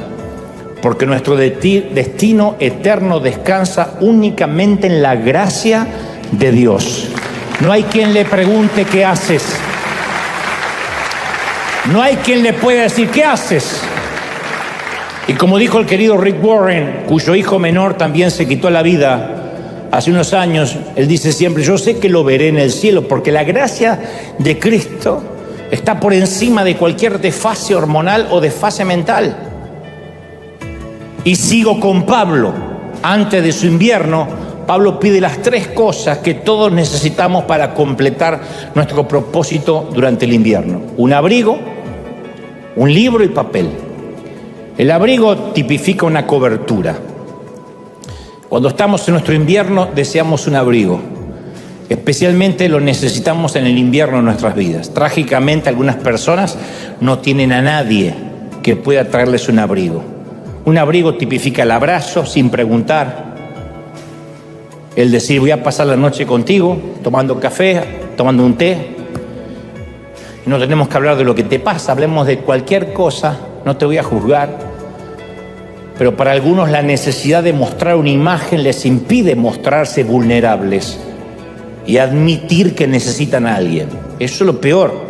porque nuestro destino eterno descansa únicamente en la gracia de Dios. No hay quien le pregunte qué haces. No hay quien le pueda decir qué haces. Y como dijo el querido Rick Warren, cuyo hijo menor también se quitó la vida hace unos años, él dice siempre: yo sé que lo veré en el cielo, porque la gracia de Cristo está por encima de cualquier desfase hormonal o desfase mental. Y sigo con Pablo. Antes de su invierno, Pablo pide las 3 cosas que todos necesitamos para completar nuestro propósito durante el invierno: un abrigo, un libro y papel. El abrigo tipifica una cobertura. Cuando estamos en nuestro invierno deseamos un abrigo. Especialmente lo necesitamos en el invierno de nuestras vidas. Trágicamente, algunas personas no tienen a nadie que pueda traerles un abrigo. Un abrigo tipifica el abrazo sin preguntar, el decir voy a pasar la noche contigo, tomando café, tomando un té. No tenemos que hablar de lo que te pasa, hablemos de cualquier cosa, no te voy a juzgar. Pero para algunos la necesidad de mostrar una imagen les impide mostrarse vulnerables y admitir que necesitan a alguien. Eso es lo peor.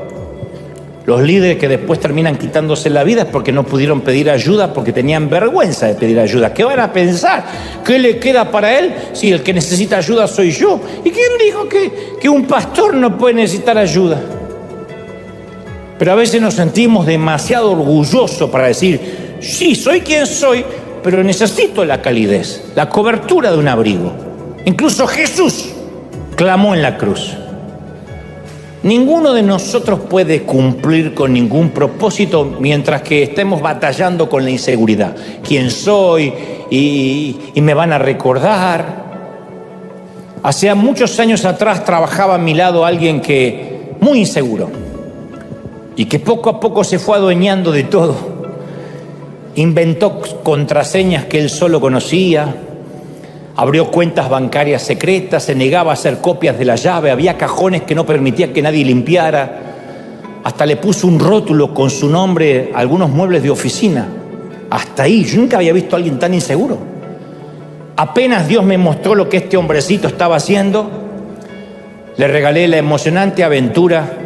Los líderes que después terminan quitándose la vida es porque no pudieron pedir ayuda, porque tenían vergüenza de pedir ayuda. ¿Qué van a pensar? ¿Qué le queda para él si el que necesita ayuda soy yo? ¿Y quién dijo que un pastor no puede necesitar ayuda? Pero a veces nos sentimos demasiado orgullosos para decir, sí, soy quien soy, pero necesito la calidez, la cobertura de un abrigo. Incluso Jesús clamó en la cruz. Ninguno de nosotros puede cumplir con ningún propósito mientras que estemos batallando con la inseguridad. ¿Quién soy? Y me van a recordar. Hace muchos años atrás trabajaba a mi lado alguien que muy inseguro y que poco a poco se fue adueñando de todo. Inventó contraseñas que él solo conocía. Abrió cuentas bancarias secretas, se negaba a hacer copias de la llave, había cajones que no permitía que nadie limpiara. Hasta le puso un rótulo con su nombre a algunos muebles de oficina. Hasta ahí, yo nunca había visto a alguien tan inseguro. Apenas Dios me mostró lo que este hombrecito estaba haciendo, le regalé la emocionante aventura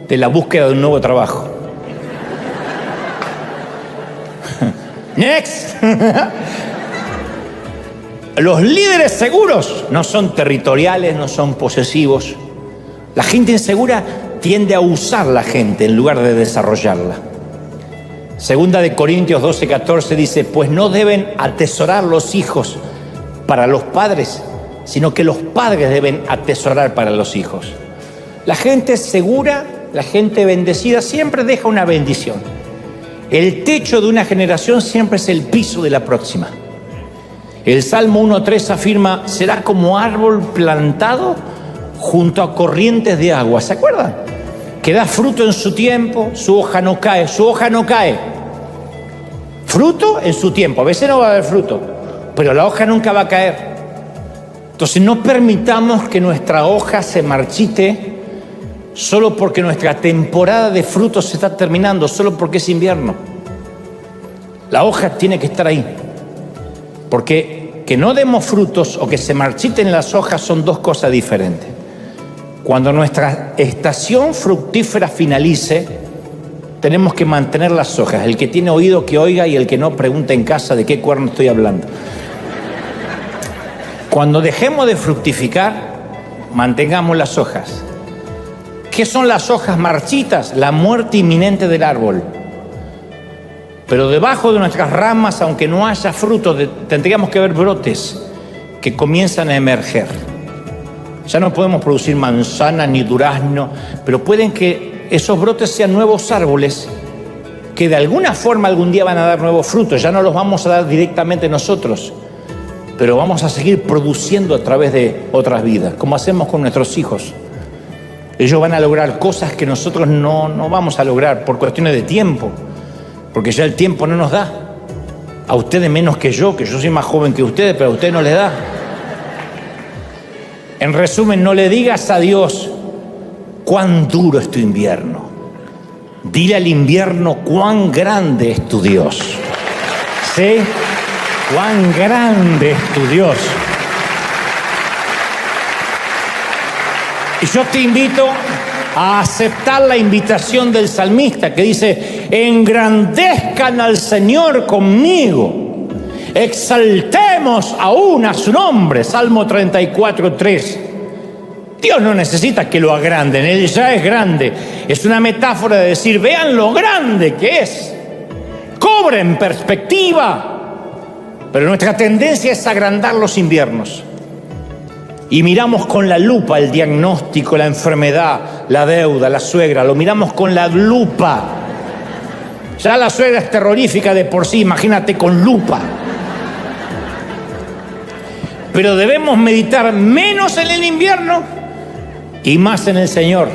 de la búsqueda de un nuevo trabajo. Next. Los líderes seguros no son territoriales, no son posesivos. La gente insegura tiende a usar la gente en lugar de desarrollarla. Segunda de Corintios 12:14 dice, pues no deben atesorar los hijos para los padres, sino que los padres deben atesorar para los hijos. La gente segura, la gente bendecida siempre deja una bendición. El techo de una generación siempre es el piso de la próxima. El Salmo 1:3 afirma, será como árbol plantado junto a corrientes de agua. ¿Se acuerdan? Que da fruto en su tiempo, su hoja no cae, su hoja no cae. Fruto en su tiempo, a veces no va a haber fruto, pero la hoja nunca va a caer. Entonces no permitamos que nuestra hoja se marchite solo porque nuestra temporada de frutos se está terminando, solo porque es invierno. La hoja tiene que estar ahí. Porque que no demos frutos o que se marchiten las hojas son dos cosas diferentes. Cuando nuestra estación fructífera finalice, tenemos que mantener las hojas. El que tiene oído que oiga y el que no pregunte en casa de qué cuerno estoy hablando. Cuando dejemos de fructificar, mantengamos las hojas. ¿Qué son las hojas marchitas? La muerte inminente del árbol. Pero debajo de nuestras ramas, aunque no haya frutos, tendríamos que ver brotes que comienzan a emerger. Ya no podemos producir manzanas ni durazno, pero pueden que esos brotes sean nuevos árboles que de alguna forma algún día van a dar nuevos frutos. Ya no los vamos a dar directamente nosotros, pero vamos a seguir produciendo a través de otras vidas, como hacemos con nuestros hijos. Ellos van a lograr cosas que nosotros no vamos a lograr por cuestiones de tiempo. Porque ya el tiempo no nos da. A ustedes menos que yo soy más joven que ustedes, pero a ustedes no les da. En resumen, no le digas a Dios cuán duro es tu invierno. Dile al invierno cuán grande es tu Dios. ¿Sí? Cuán grande es tu Dios. Y yo te invito a aceptar la invitación del salmista que dice, engrandezcan al Señor conmigo, exaltemos aún a su nombre. Salmo 34:3. Dios no necesita que lo agranden, Él ya es grande. Es una metáfora de decir, vean lo grande que es, cobren perspectiva. Pero nuestra tendencia es agrandar los inviernos. Y miramos con la lupa el diagnóstico, la enfermedad, la deuda, la suegra. Lo miramos con la lupa. Ya la suegra es terrorífica de por sí, imagínate con lupa. Pero debemos meditar menos en el invierno y más en el Señor.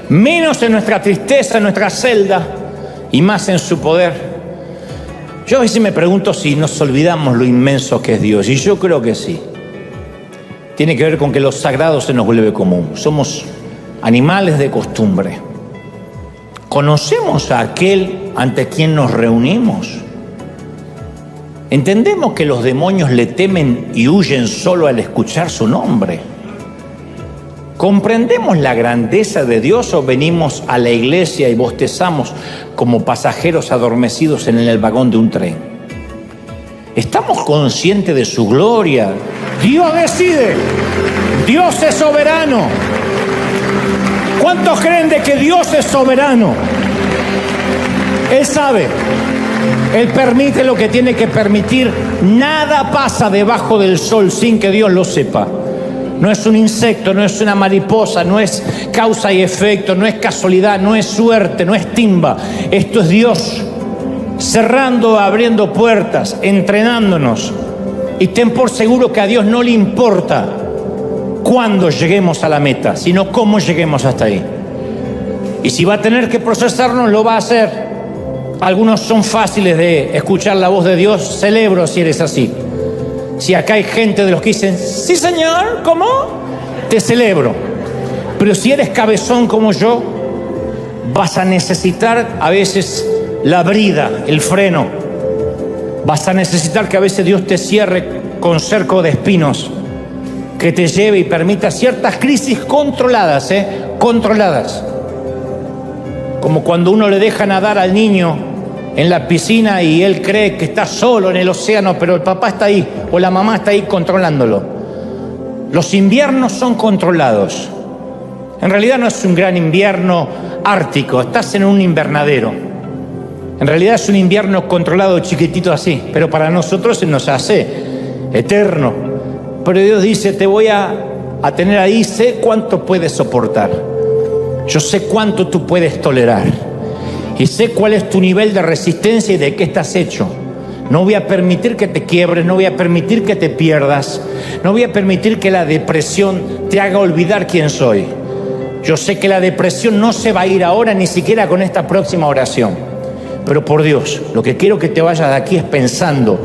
Menos en nuestra tristeza, en nuestra celda, y más en su poder. Yo a veces me pregunto si nos olvidamos lo inmenso que es Dios, y yo creo que sí. Tiene que ver con que lo sagrado se nos vuelve común. Somos animales de costumbre. ¿Conocemos a aquel ante quien nos reunimos? ¿Entendemos que los demonios le temen y huyen solo al escuchar su nombre? ¿Comprendemos la grandeza de Dios o venimos a la iglesia y bostezamos como pasajeros adormecidos en el vagón de un tren? ¿Estamos conscientes de su gloria? Dios decide. Dios es soberano. ¿Cuántos creen de que Dios es soberano? Él sabe. Él permite lo que tiene que permitir. Nada pasa debajo del sol sin que Dios lo sepa. No es un insecto, no es una mariposa, no es causa y efecto, no es casualidad, no es suerte, no es timba. Esto es Dios cerrando, abriendo puertas, entrenándonos. Y ten por seguro que a Dios no le importa cuándo lleguemos a la meta, sino cómo lleguemos hasta ahí. Y si va a tener que procesarnos, lo va a hacer. Algunos son fáciles de escuchar la voz de Dios. Celebro si eres así. Si acá hay gente de los que dicen, sí señor, ¿cómo? Te celebro. Pero si eres cabezón como yo, vas a necesitar a veces la brida, el freno. Vas a necesitar que a veces Dios te cierre con cerco de espinos, que te lleve y permita ciertas crisis controladas, controladas. Como cuando uno le deja nadar al niño en la piscina y él cree que está solo en el océano, pero el papá está ahí o la mamá está ahí controlándolo. Los inviernos son controlados. En realidad no es un gran invierno ártico, estás en un invernadero. En realidad es un invierno controlado, chiquitito así, pero para nosotros se nos hace eterno. Pero Dios dice, te voy a tener ahí, sé cuánto puedes soportar. Yo sé cuánto tú puedes tolerar. Y sé cuál es tu nivel de resistencia y de qué estás hecho. No voy a permitir que te quiebres, no voy a permitir que te pierdas, no voy a permitir que la depresión te haga olvidar quién soy. Yo sé que la depresión no se va a ir ahora, ni siquiera con esta próxima oración. Pero por Dios, lo que quiero que te vayas de aquí es pensando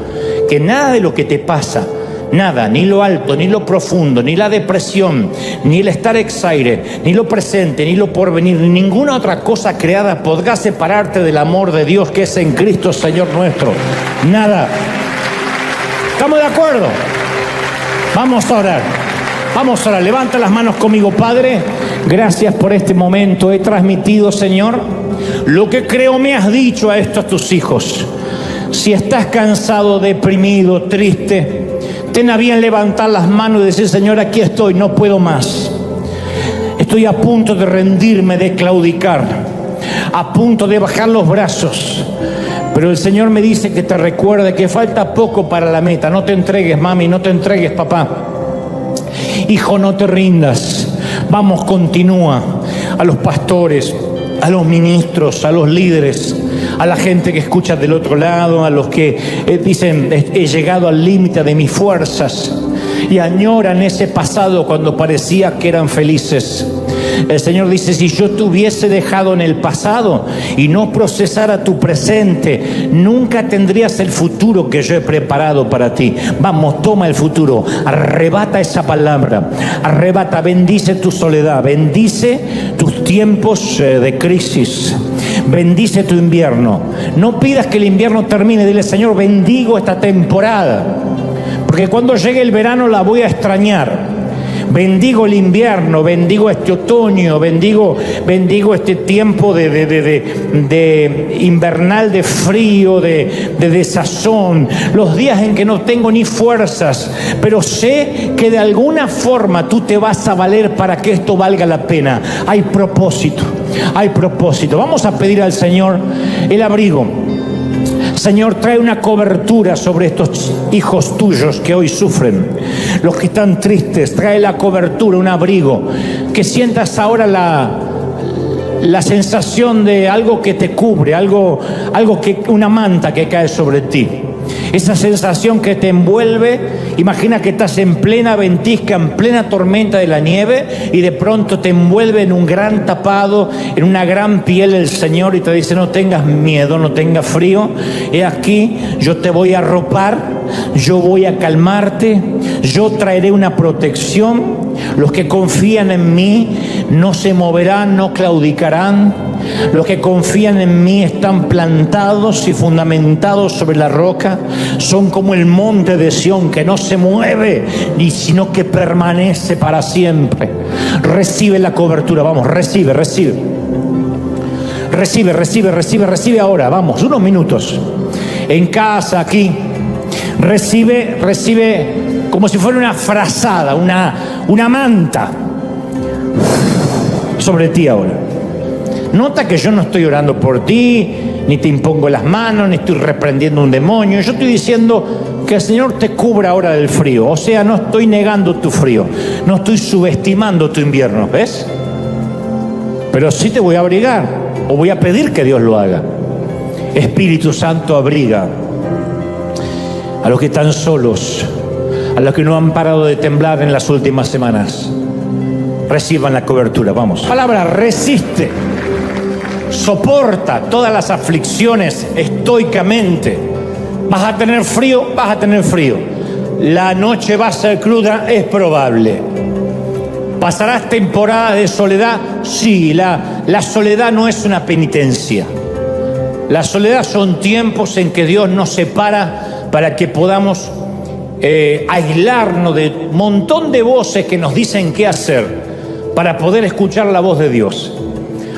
que nada de lo que te pasa, nada, ni lo alto, ni lo profundo, ni la depresión, ni el estar exaire, ni lo presente, ni lo porvenir, ni ninguna otra cosa creada podrá separarte del amor de Dios que es en Cristo Señor nuestro. Nada. ¿Estamos de acuerdo? Vamos a orar. Vamos a orar. Levanta las manos conmigo, Padre. Gracias por este momento. He transmitido, Señor, lo que creo me has dicho a estos tus hijos. Si estás cansado, deprimido, triste, ten a bien levantar las manos y decir, Señor, aquí estoy, no puedo más. Estoy a punto de rendirme, de claudicar, a punto de bajar los brazos. Pero el Señor me dice que te recuerde que falta poco para la meta. No te entregues, mami, no te entregues, papá. Hijo, no te rindas. Vamos, continúa. A los pastores, a los ministros, a los líderes, a la gente que escucha del otro lado, a los que dicen, he llegado al límite de mis fuerzas, y añoran ese pasado cuando parecía que eran felices. El Señor dice, si yo te hubiese dejado en el pasado y no procesara tu presente, nunca tendrías el futuro que yo he preparado para ti. Vamos, toma el futuro, arrebata esa palabra, arrebata, bendice tu soledad, bendice tus tiempos de crisis, bendice tu invierno. No pidas que el invierno termine, dile, Señor, bendigo esta temporada, porque cuando llegue el verano la voy a extrañar. Bendigo el invierno, bendigo este otoño, bendigo este tiempo de invernal, de frío, de desazón, los días en que no tengo ni fuerzas, pero sé que de alguna forma tú te vas a valer para que esto valga la pena. Hay propósito, hay propósito. Vamos a pedir al Señor el abrigo. Señor, trae una cobertura sobre estos hijos tuyos que hoy sufren, los que están tristes. Trae la cobertura, un abrigo, que sientas ahora la sensación de algo que te cubre, algo que una manta que cae sobre ti. Esa sensación que te envuelve, imagina que estás en plena ventisca, en plena tormenta de la nieve, y de pronto te envuelve en un gran tapado, en una gran piel el Señor, y te dice: no tengas miedo, no tengas frío, he aquí, yo te voy a arropar, yo voy a calmarte, yo traeré una protección. Los que confían en mí no se moverán, no claudicarán. Los que confían en mí están plantados y fundamentados sobre la roca. Son como el monte de Sión, que no se mueve, sino que permanece para siempre. Recibe la cobertura, vamos, recibe ahora, vamos, unos minutos. En casa, aquí, recibe como si fuera una frazada, una manta sobre ti ahora. Nota que yo no estoy orando por ti, ni te impongo las manos, ni estoy reprendiendo un demonio. Yo estoy diciendo que el Señor te cubra ahora del frío. O sea, no estoy negando tu frío, no estoy subestimando tu invierno, ¿ves? Pero sí te voy a abrigar, o voy a pedir que Dios lo haga. Espíritu Santo, abriga a los que están solos, a los que no han parado de temblar en las últimas semanas. Reciban la cobertura, vamos. Palabra: resiste. Soporta todas las aflicciones estoicamente. Vas a tener frío, La noche va a ser cruda, es probable. ¿Pasarás temporadas de soledad? Sí, la soledad no es una penitencia. La soledad son tiempos en que Dios nos separa para que podamos aislarnos de un montón de voces que nos dicen qué hacer para poder escuchar la voz de Dios.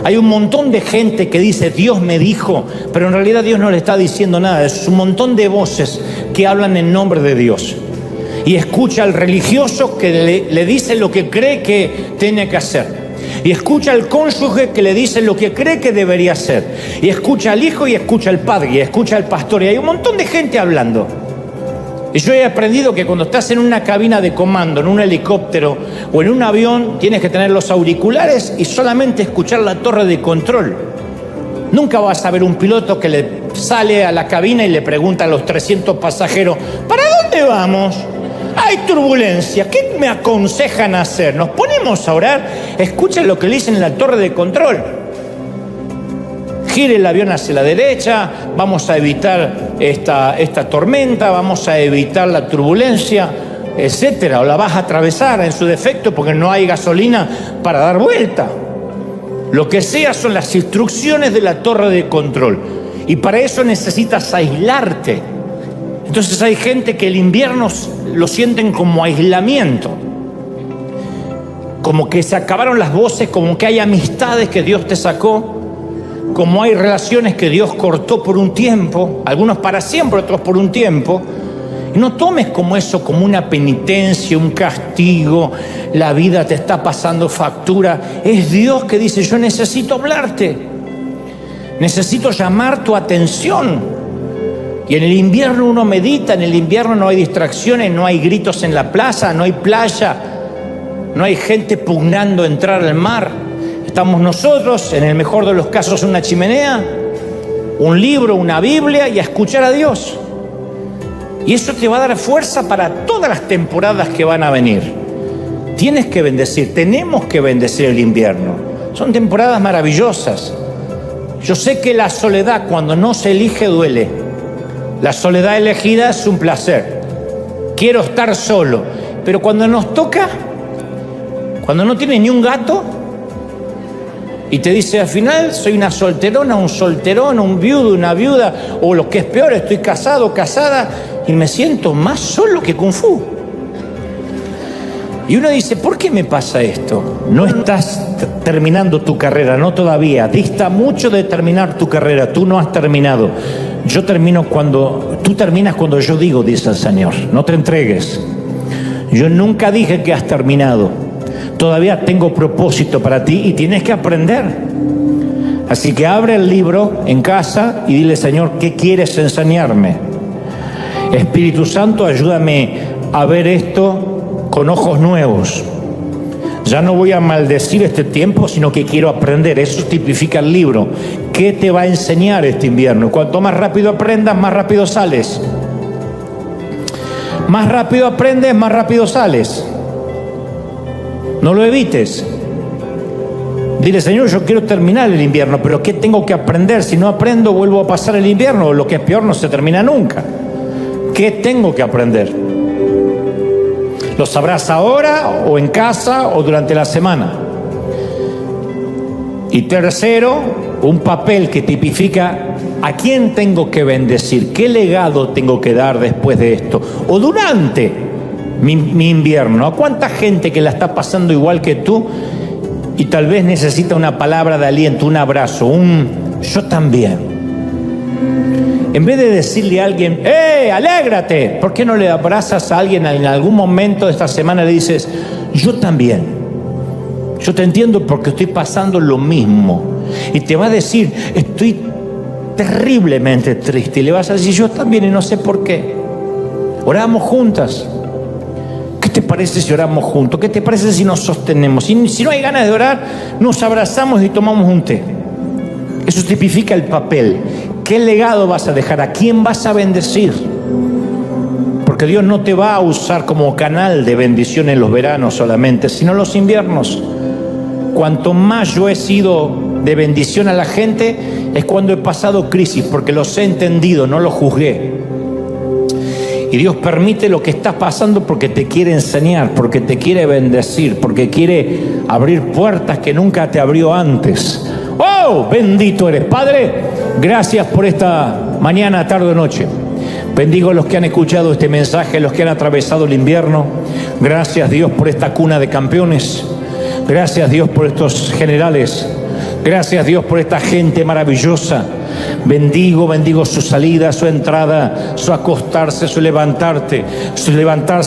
Hay un montón de gente que dice: Dios me dijo, pero en realidad Dios no le está diciendo nada. Es un montón de voces que hablan en nombre de Dios. Y escucha al religioso que le dice lo que cree que tiene que hacer. Y escucha al cónyuge que le dice lo que cree que debería hacer. Y escucha al hijo y escucha al padre y escucha al pastor. Y hay un montón de gente hablando. Y yo he aprendido que cuando estás en una cabina de comando, en un helicóptero o en un avión, tienes que tener los auriculares y solamente escuchar la torre de control. Nunca vas a ver un piloto que le sale a la cabina y le pregunta a los 300 pasajeros: ¿para dónde vamos? Hay turbulencia, ¿qué me aconsejan hacer? Nos ponemos a orar. Escuchen lo que le dicen en la torre de control: gire el avión hacia la derecha, vamos a evitar esta tormenta, vamos a evitar la turbulencia, etcétera, o la vas a atravesar en su defecto porque no hay gasolina para dar vuelta. Lo que sea son las instrucciones de la torre de control, y para eso necesitas aislarte. Entonces hay gente que el invierno lo sienten como aislamiento, como que se acabaron las voces, como que hay amistades que Dios te sacó, como hay relaciones que Dios cortó por un tiempo, algunos para siempre, otros por un tiempo. Y no tomes como eso, como una penitencia, un castigo, la vida te está pasando factura. Es Dios que dice: yo necesito hablarte, necesito llamar tu atención. Y en el invierno uno medita, en el invierno no hay distracciones, no hay gritos en la plaza, no hay playa, no hay gente pugnando entrar al mar. Estamos nosotros, en el mejor de los casos, una chimenea, un libro, una Biblia, y a escuchar a Dios. Y eso te va a dar fuerza para todas las temporadas que van a venir. Tienes que bendecir, tenemos que bendecir el invierno. Son temporadas maravillosas. Yo sé que la soledad, cuando no se elige, duele. La soledad elegida es un placer. Quiero estar solo. Pero cuando nos toca, cuando no tienes ni un gato, y te dice: al final soy una solterona, un solterón, un viudo, una viuda, o lo que es peor, estoy casado, casada, y me siento más solo que Kung Fu. Y uno dice: ¿por qué me pasa esto? No estás terminando tu carrera, no todavía. Dista mucho de terminar tu carrera, tú no has terminado. Tú terminas cuando yo digo, dice el Señor. No te entregues. Yo nunca dije que has terminado. Todavía tengo propósito para ti y tienes que aprender. Así que abre el libro en casa y dile: Señor, ¿qué quieres enseñarme? Espíritu Santo, ayúdame a ver esto con ojos nuevos. Ya no voy a maldecir este tiempo, sino que quiero aprender. Eso tipifica el libro. ¿Qué te va a enseñar este invierno? Cuanto más rápido aprendas, más rápido sales. Más rápido aprendes, más rápido sales. No lo evites. Dile, Señor, yo quiero terminar el invierno, pero ¿qué tengo que aprender? Si no aprendo, vuelvo a pasar el invierno, o lo que es peor, no se termina nunca. ¿Qué tengo que aprender? Lo sabrás ahora, o en casa, o durante la semana. Y tercero, un papel que tipifica a quién tengo que bendecir, qué legado tengo que dar después de esto, o durante mi invierno. ¿A cuánta gente que la está pasando igual que tú y tal vez necesita una palabra de aliento, un abrazo, yo también? En vez de decirle a alguien, alégrate, ¿por qué no le abrazas a alguien en algún momento de esta semana y le dices, yo también, yo te entiendo porque estoy pasando lo mismo? Y te va a decir, estoy terriblemente triste, y le vas a decir, yo también, y no sé por qué. Oramos juntas. ¿Qué te parece si oramos juntos? ¿Qué te parece si nos sostenemos? Si no hay ganas de orar, nos abrazamos y tomamos un té. Eso tipifica el papel. ¿Qué legado vas a dejar? ¿A quién vas a bendecir? Porque Dios no te va a usar como canal de bendición en los veranos solamente, sino en los inviernos. Cuanto más yo he sido de bendición a la gente, es cuando he pasado crisis, porque los he entendido, no los juzgué. Y Dios permite lo que estás pasando porque te quiere enseñar, porque te quiere bendecir, porque quiere abrir puertas que nunca te abrió antes. ¡Oh! Bendito eres, Padre. Gracias por esta mañana, tarde o noche. Bendigo a los que han escuchado este mensaje, a los que han atravesado el invierno. Gracias, Dios, por esta cuna de campeones. Gracias, Dios, por estos generales. Gracias, Dios, por esta gente maravillosa. Bendigo su salida, su entrada, su acostarse, su levantarse,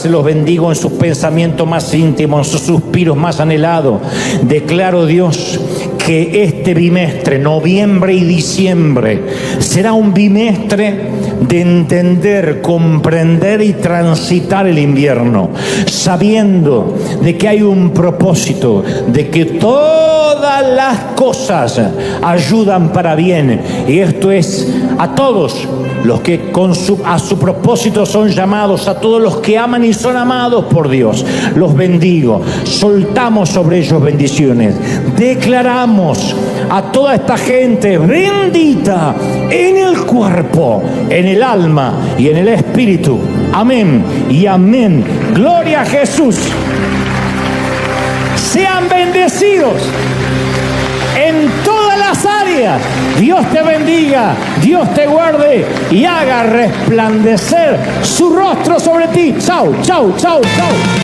los bendigo en sus pensamientos más íntimos, en sus suspiros más anhelados. Declaro, Dios, que este bimestre, noviembre y diciembre, será un bimestre de entender, comprender y transitar el invierno, sabiendo de que hay un propósito, de que todas las cosas ayudan para bien. Y esto es a todos los que a su propósito son llamados, a todos los que aman y son amados por Dios. Los bendigo. Soltamos sobre ellos bendiciones. Declaramos a toda esta gente bendita en el cuerpo, en el alma y en el espíritu. Amén y amén. Gloria a Jesús. Sean bendecidos en todas las áreas. Dios te bendiga, Dios te guarde y haga resplandecer su rostro sobre ti. Chau, chau, chau, chau.